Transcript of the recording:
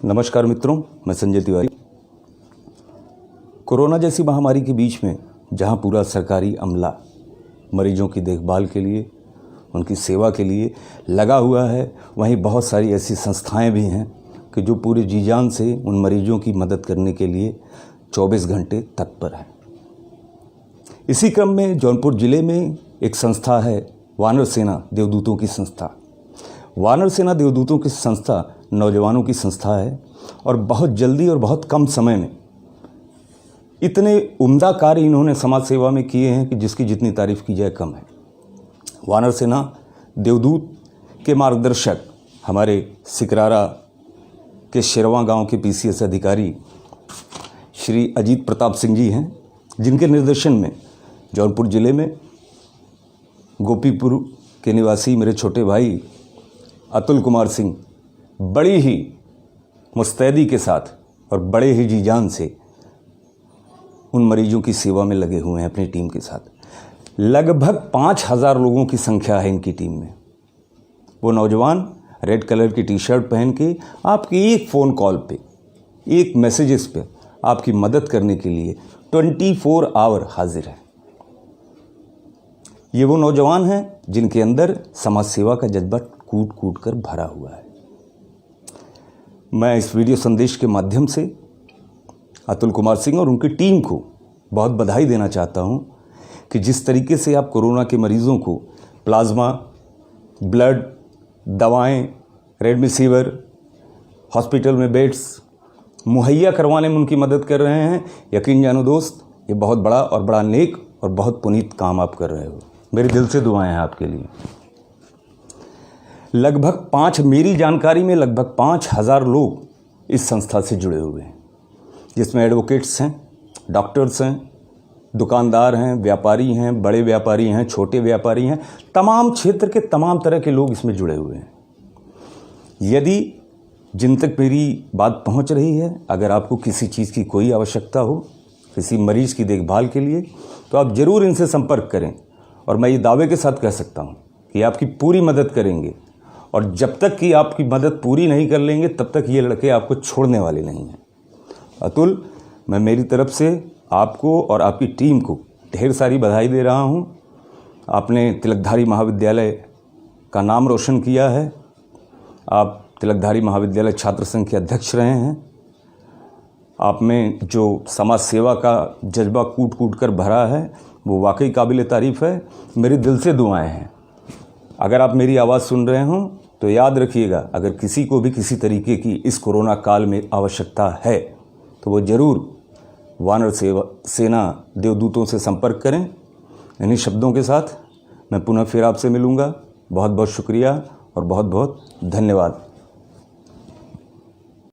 नमस्कार मित्रों, मैं संजय तिवारी। कोरोना जैसी महामारी के बीच में जहां पूरा सरकारी अमला मरीजों की देखभाल के लिए, उनकी सेवा के लिए लगा हुआ है, वहीं बहुत सारी ऐसी संस्थाएं भी हैं कि जो पूरे जी जान से उन मरीजों की मदद करने के लिए 24 घंटे तत्पर हैं। इसी क्रम में जौनपुर ज़िले में एक संस्था है, वानर सेना देवदूतों की संस्था। वानर सेना देवदूतों की संस्था नौजवानों की संस्था है और बहुत जल्दी और बहुत कम समय में इतने उम्दा कार्य इन्होंने समाज सेवा में किए हैं कि जिसकी जितनी तारीफ की जाए कम है। वानर सेना देवदूत के मार्गदर्शक हमारे सिकरारा के शेरवा गांव के पीसीएस अधिकारी श्री अजीत प्रताप सिंह जी हैं, जिनके निर्देशन में जौनपुर ज़िले में गोपीपुर के निवासी मेरे छोटे भाई अतुल कुमार सिंह बड़ी ही मुस्तैदी के साथ और बड़े ही जी जान से उन मरीजों की सेवा में लगे हुए हैं अपनी टीम के साथ। लगभग 5000 लोगों की संख्या है इनकी टीम में। वो नौजवान रेड कलर की टी शर्ट पहन के आपकी एक फ़ोन कॉल पे, एक मैसेजेस पे आपकी मदद करने के लिए 24 आवर हाजिर है। ये वो नौजवान हैं जिनके अंदर समाज सेवा का जज्बा कूट कूट कर भरा हुआ है। मैं इस वीडियो संदेश के माध्यम से अतुल कुमार सिंह और उनकी टीम को बहुत बधाई देना चाहता हूं कि जिस तरीके से आप कोरोना के मरीज़ों को प्लाज्मा, ब्लड, दवाएं, रेमडेसिविर, हॉस्पिटल में बेड्स मुहैया करवाने में उनकी मदद कर रहे हैं। यकीन जानो दोस्त, ये बहुत बड़ा और बड़ा नेक और बहुत पुनीत काम आप कर रहे हो। मेरे दिल से दुआएं हैं आपके लिए। मेरी जानकारी में लगभग 5000 लोग इस संस्था से जुड़े हुए हैं, जिसमें एडवोकेट्स हैं, डॉक्टर्स हैं, दुकानदार हैं, व्यापारी हैं, बड़े व्यापारी हैं, छोटे व्यापारी हैं, तमाम क्षेत्र के तमाम तरह के लोग इसमें जुड़े हुए हैं। यदि जिन तक मेरी बात पहुंच रही है, अगर आपको किसी चीज़ की कोई आवश्यकता हो, किसी मरीज़ की देखभाल के लिए, तो आप ज़रूर इनसे संपर्क करें और मैं ये दावे के साथ कह सकता हूँ कि आपकी पूरी मदद करेंगे। और जब तक कि आपकी मदद पूरी नहीं कर लेंगे तब तक ये लड़के आपको छोड़ने वाले नहीं हैं। अतुल, मैं मेरी तरफ से आपको और आपकी टीम को ढेर सारी बधाई दे रहा हूँ। आपने तिलकधारी महाविद्यालय का नाम रोशन किया है। आप तिलकधारी महाविद्यालय छात्र संघ के अध्यक्ष रहे हैं। आप में जो समाज सेवा का जज्बा कूट कूट कर भरा है वो वाकई काबिल तारीफ़ है। मेरे दिल से दुआएं हैं। अगर आप मेरी आवाज़ सुन रहे हों तो याद रखिएगा, अगर किसी को भी किसी तरीके की इस कोरोना काल में आवश्यकता है तो वो ज़रूर वानर सेना देवदूतों से संपर्क करें। इन्हीं शब्दों के साथ मैं पुनः फिर आपसे मिलूँगा। बहुत बहुत शुक्रिया और बहुत बहुत धन्यवाद।